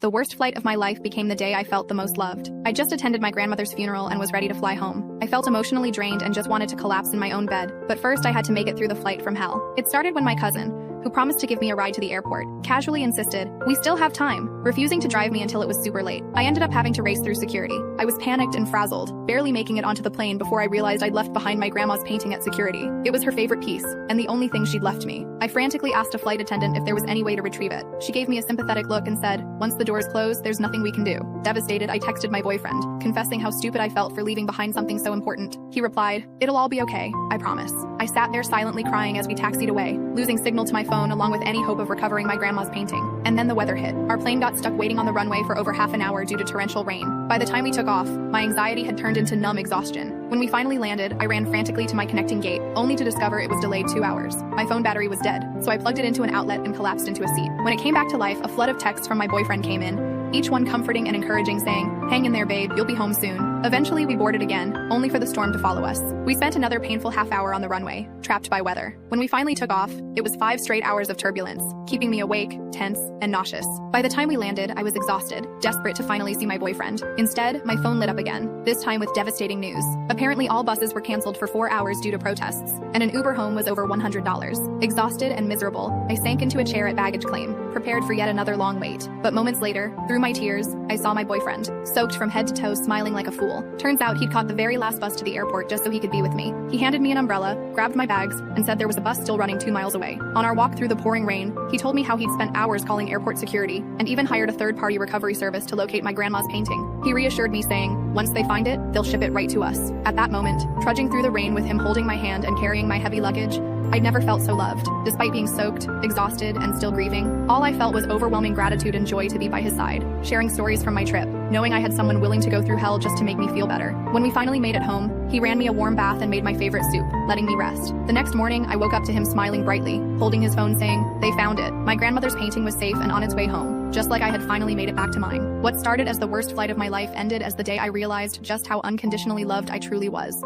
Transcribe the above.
The worst flight of my life became the day I felt the most loved. I just attended my grandmother's funeral and was ready to fly home. I felt emotionally drained and just wanted to collapse in my own bed, but first I had to make it through the flight from hell. It started when my cousin, who promised to give me a ride to the airport, casually insisted, "We still have time," refusing to drive me until it was super late. I ended up having to race through security. I was panicked and frazzled, barely making it onto the plane before I realized I'd left behind my grandma's painting at security. It was her favorite piece, and the only thing she'd left me. I frantically asked a flight attendant if there was any way to retrieve it. She gave me a sympathetic look and said, "Once the doors close, there's nothing we can do." Devastated, I texted my boyfriend, confessing how stupid I felt for leaving behind something so important. He replied, "It'll all be okay, I promise." I sat there silently crying as we taxied away, losing signal to my phone along with any hope of recovering my grandma's painting. And then the weather hit. Our plane got stuck waiting on the runway for over half an hour due to torrential rain. By the time we took off, my anxiety had turned into numb exhaustion. When we finally landed, I ran frantically to my connecting gate, only to discover it was delayed 2 hours. My phone battery was dead, so I plugged it into an outlet and collapsed into a seat. When it came back to life, a flood of texts from my boyfriend came in, each one comforting and encouraging, saying, "Hang in there, babe, you'll be home soon." Eventually, we boarded again, only for the storm to follow us. We spent another painful half hour on the runway, trapped by weather. When we finally took off, it was 5 straight hours of turbulence, keeping me awake, tense, and nauseous. By the time we landed, I was exhausted, desperate to finally see my boyfriend. Instead, my phone lit up again, this time with devastating news. Apparently, all buses were canceled for 4 hours due to protests, and an Uber home was over $100. Exhausted and miserable, I sank into a chair at baggage claim, prepared for yet another long wait. But moments later, through my tears, I saw my boyfriend, soaked from head to toe, smiling like a fool. Turns out he'd caught the very last bus to the airport just so he could be with me. He handed me an umbrella, grabbed my bags, and said there was a bus still running 2 miles away. On our walk through the pouring rain, he told me how he'd spent hours calling airport security, and even hired a third-party recovery service to locate my grandma's painting. He reassured me, saying, "Once they find it, they'll ship it right to us." At that moment, trudging through the rain with him holding my hand and carrying my heavy luggage, I'd never felt so loved. Despite being soaked, exhausted, and still grieving, all I felt was overwhelming gratitude and joy to be by his side, sharing stories from my trip, knowing I had someone willing to go through hell just to make me feel better. When we finally made it home, he ran me a warm bath and made my favorite soup, letting me rest. The next morning, I woke up to him smiling brightly, holding his phone saying, "They found it. My grandmother's painting was safe and on its way home," just like I had finally made it back to mine. What started as the worst flight of my life ended as the day I realized just how unconditionally loved I truly was.